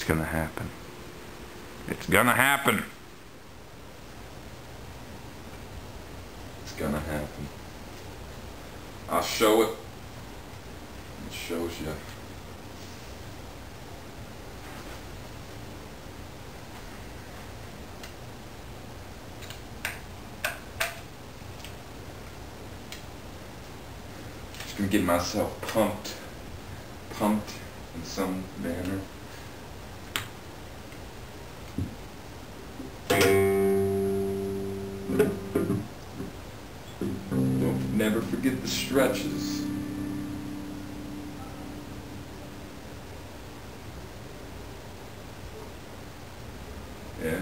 It's gonna happen. It's gonna happen. It's gonna happen. I'll show it. It shows you. Just gonna get myself pumped in some manner. Don't never forget the stretches. Yeah,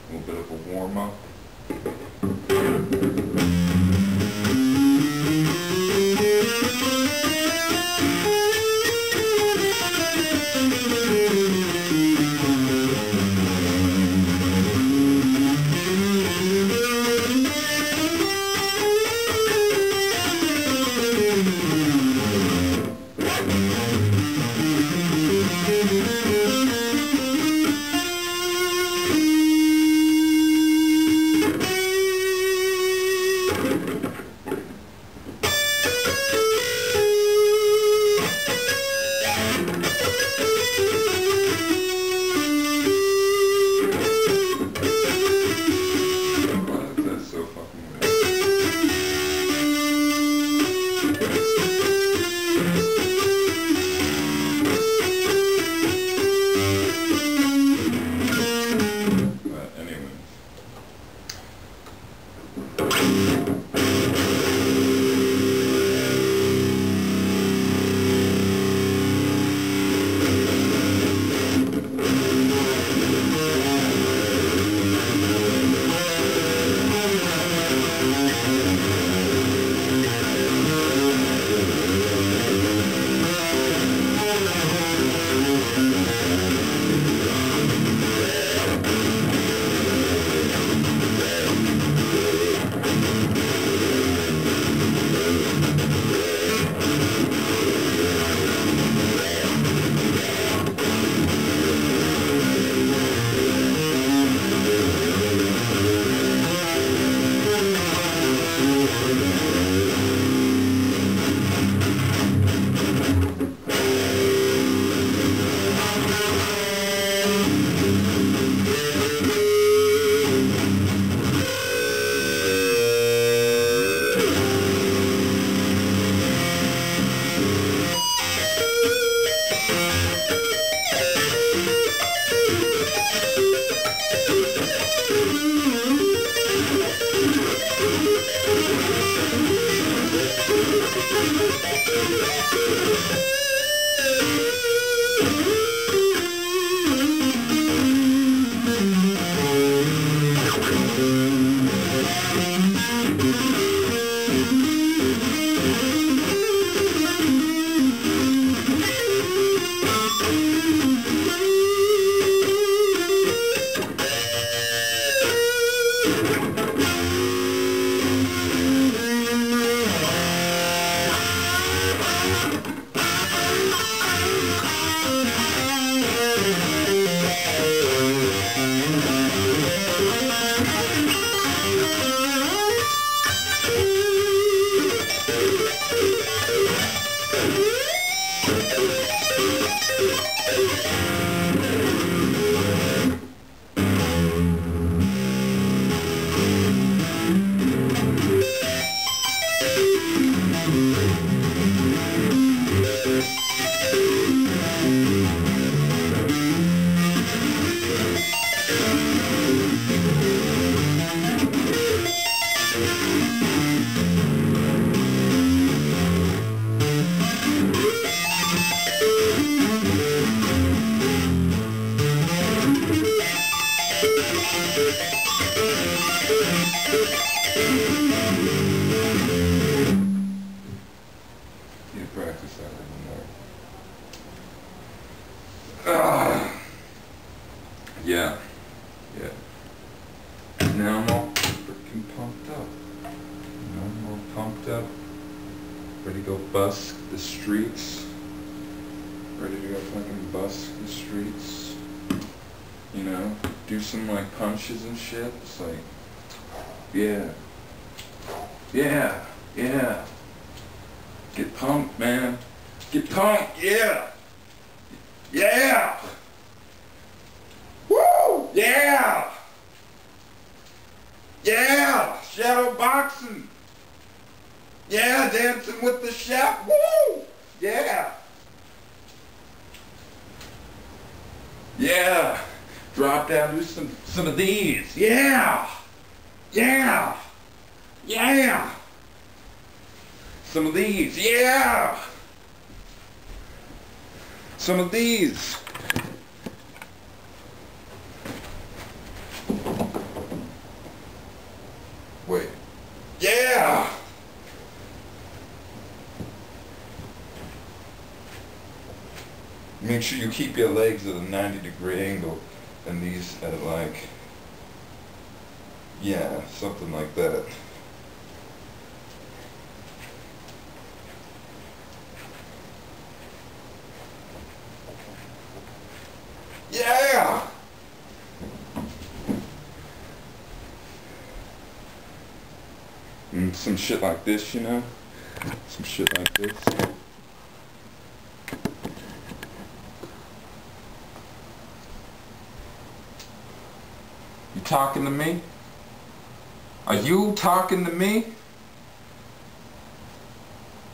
a little bit of a warm-up. Yeah. Now I'm all freaking pumped up. Now I'm all pumped up. Ready to go busk the streets. Ready to go fucking busk. busk the streets, you know, do some like punches and shit. It's like, yeah, yeah, yeah. Get pumped, man. Get pumped, yeah, yeah. Woo, yeah, yeah. Shadow boxing. Yeah, dancing with the chef. Woo, yeah. Yeah, drop down, do some of these. Yeah, yeah, yeah. Some of these. Yeah. Some of these. Wait. Yeah. Make sure you keep your legs at a 90-degree angle and these at like, yeah, something like that. Yeah! And some shit like this, you know? Some shit like this. You talking to me? Are you talking to me?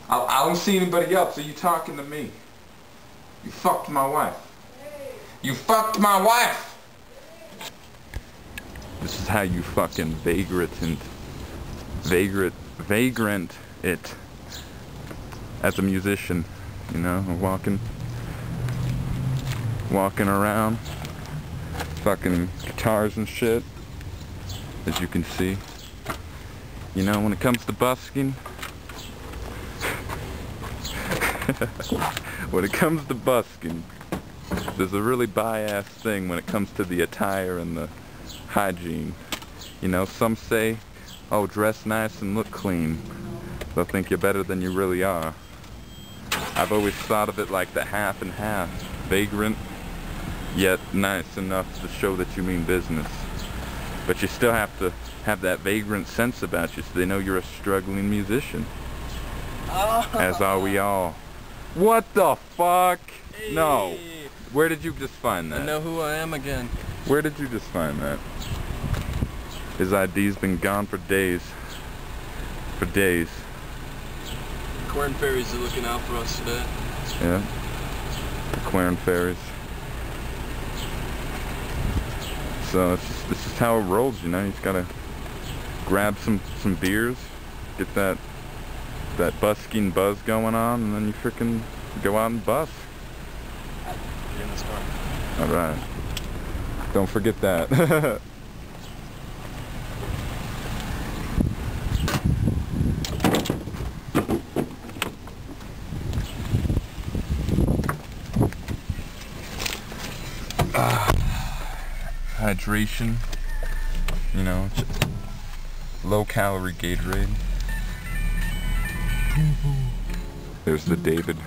I don't see anybody else. Are you talking to me? You fucked my wife. You fucked my wife! This is how you fucking vagrant it as a musician, you know, walking around, fucking guitars and shit, as you can see. You know, when it comes to busking, there's a really biased thing when it comes to the attire and the hygiene. You know, some say, oh, dress nice and look clean. They'll think you're better than you really are. I've always thought of it like the half and half. Vagrant, yet nice enough to show that you mean business. But you still have to have that vagrant sense about you so they know you're a struggling musician. As are we all. What the fuck? Hey. No. Where did you just find that? I know who I am again. Where did you just find that? His ID's been gone for days. For days. Corn fairies are looking out for us today. Yeah. The Quern fairies. So it's just, this is how it rolls, you know. You just gotta grab some beers, get that busking buzz going on, and then you frickin' go out and bus. Get in this car. All right. Don't forget that. Hydration, you know, low-calorie Gatorade. There's the David.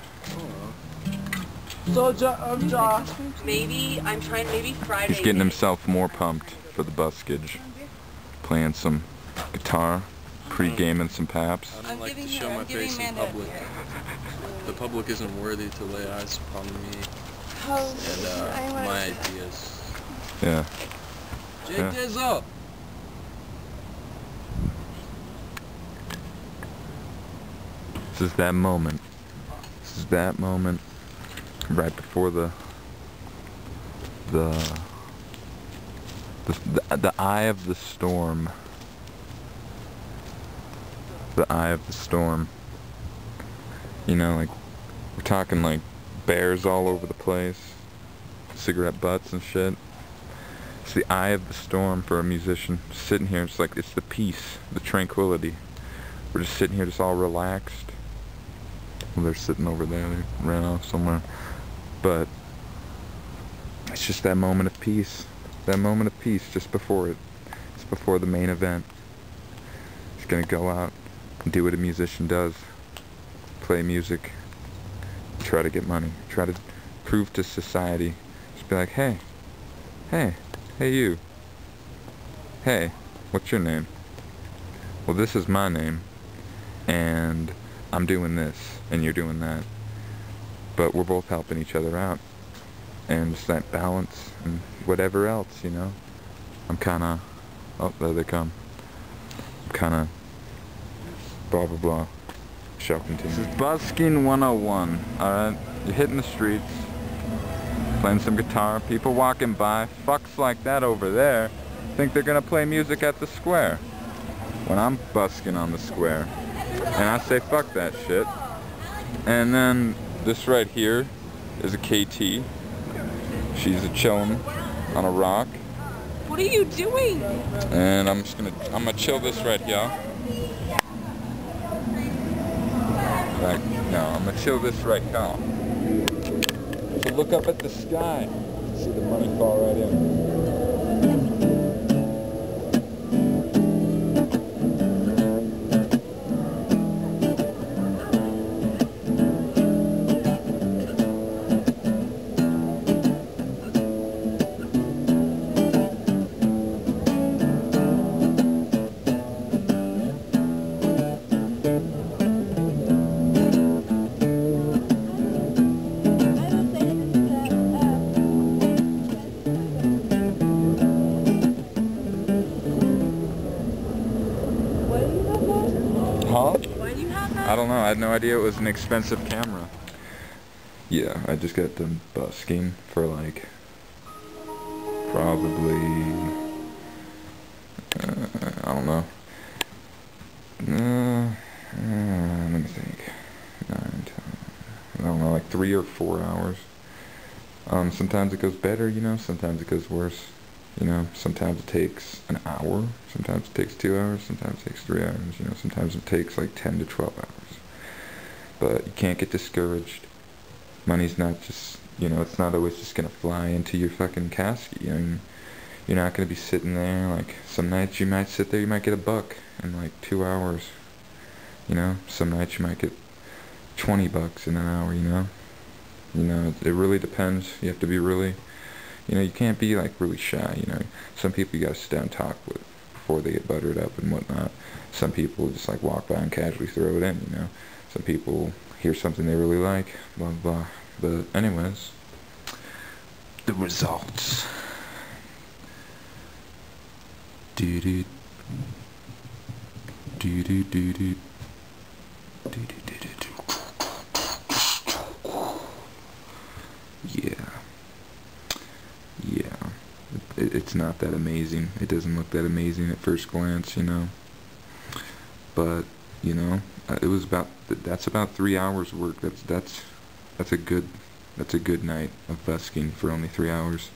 So, Josh. Maybe Friday. He's getting himself more pumped for the buskage. Playing some guitar, pre-gaming some paps. I don't like to show my face in public. The public isn't worthy to lay eyes upon me and my ideas. Yeah. Jake Yeah. Dizzo! This is that moment. This is that moment right before the eye of the storm. The eye of the storm. You know, like, we're talking like bears all over the place, cigarette butts and shit. It's the eye of the storm for a musician. Just sitting here, it's like, it's the peace, the tranquility. We're just sitting here, just all relaxed. Well, they're sitting over there, they ran off somewhere. But it's just that moment of peace. That moment of peace just before it. It's before the main event. He's gonna go out and do what a musician does. Play music. Try to get money. Try prove to society. Just be like, hey, hey, hey you. Hey, what's your name? Well, this is my name, and I'm doing this, and you're doing that. But we're both helping each other out. And just that balance, and whatever else, you know. I'm kinda, oh, there they come. I'm kinda, blah blah blah. Shall continue. This is busking 101, alright? You're hitting the streets, playing some guitar, people walking by, fucks like that over there think they're gonna play music at the square when I'm busking on the square. And I say fuck that shit. And then this right here is a KT. She's a chillin' on a rock. What are you doing? And I'm gonna chill this right here. Like, no, I'm gonna chill this right here. So look up at the sky. See the money fall right in. Huh? Why do you have that? I don't know. I had no idea it was an expensive camera. Yeah, I just got done busking for like probably I don't know. Let me think. 9, 10, I don't know, like 3 or 4 hours. Sometimes it goes better, you know. Sometimes it goes worse. You know, sometimes it takes an hour, sometimes it takes 2 hours, sometimes it takes 3 hours, you know, sometimes it takes like 10 to 12 hours. But you can't get discouraged. Money's not just, you know, it's not always just gonna fly into your fucking casket. You know, you're not gonna be sitting there, like, some nights you might sit there, you might get $1 in like 2 hours. You know, some nights you might get $20 in an hour, you know. You know, it really depends. You have to be really, you know, you can't be like really shy, you know. Some people you gotta sit down and talk with before they get buttered up and whatnot. Some people just like walk by and casually throw it in, you know. Some people hear something they really like, blah blah. But anyways, the results. Do do do do do do. Yeah, it's not that amazing. It doesn't look that amazing at first glance, you know. But you know, it was that's about 3 hours work. That's a good night of busking for only 3 hours.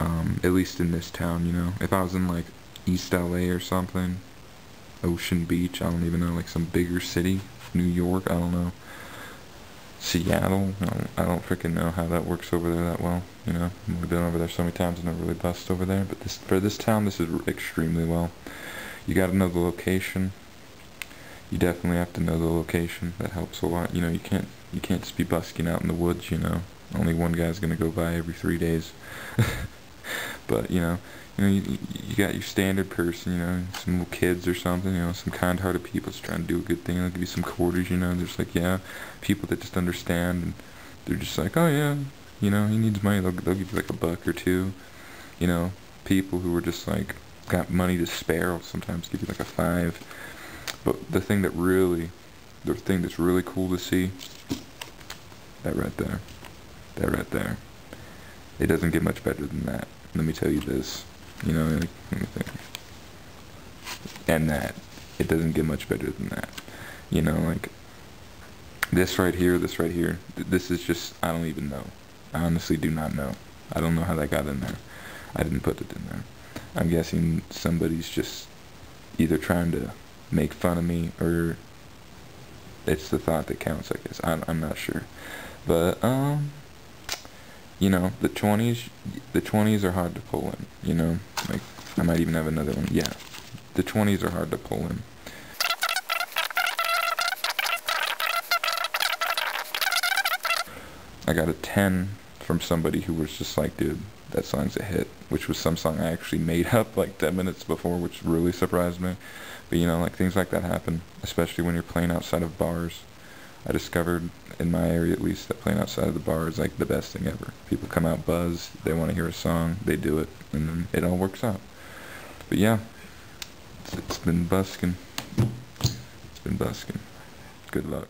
At least in this town, you know. If I was in like East LA or something, Ocean Beach, I don't even know, like some bigger city, New York, I don't know, Seattle, I don't freaking know how that works over there that well, you know. We've been over there so many times and never really bust over there, but for this town, this is extremely well. You gotta know the location. You definitely have to know the location. That helps a lot. You know, you can't just be busking out in the woods, you know. Only one guy's gonna go by every 3 days. But you got your standard person, you know, some little kids or something, you know, some kind-hearted people just trying to do a good thing. They'll give you some quarters, you know. There's like, yeah, people that just understand, and they're just like, oh yeah, you know, he needs money. They'll give you like $1 or 2. You know, people who are just like got money to spare will sometimes give you like a 5. But the thing that's really cool to see, that right there, it doesn't get much better than that. Let me tell you this, you know, let me think. And that, it doesn't get much better than that. You know, like, this right here, this is just, I don't even know. I honestly do not know. I don't know how that got in there. I didn't put it in there. I'm guessing somebody's just either trying to make fun of me, or it's the thought that counts, I guess. I'm not sure. But, you know, the 20s are hard to pull in, you know. Like, I might even have another one. Yeah, the 20s are hard to pull in. I got a 10 from somebody who was just like, dude, that song's a hit, which was some song I actually made up like 10 minutes before, which really surprised me. But you know, like things like that happen, especially when you're playing outside of bars. I discovered, in my area at least, that playing outside of the bar is like the best thing ever. People come out buzzed, they want to hear a song, they do it, and then it all works out. But yeah, it's been busking. It's been busking. Good luck.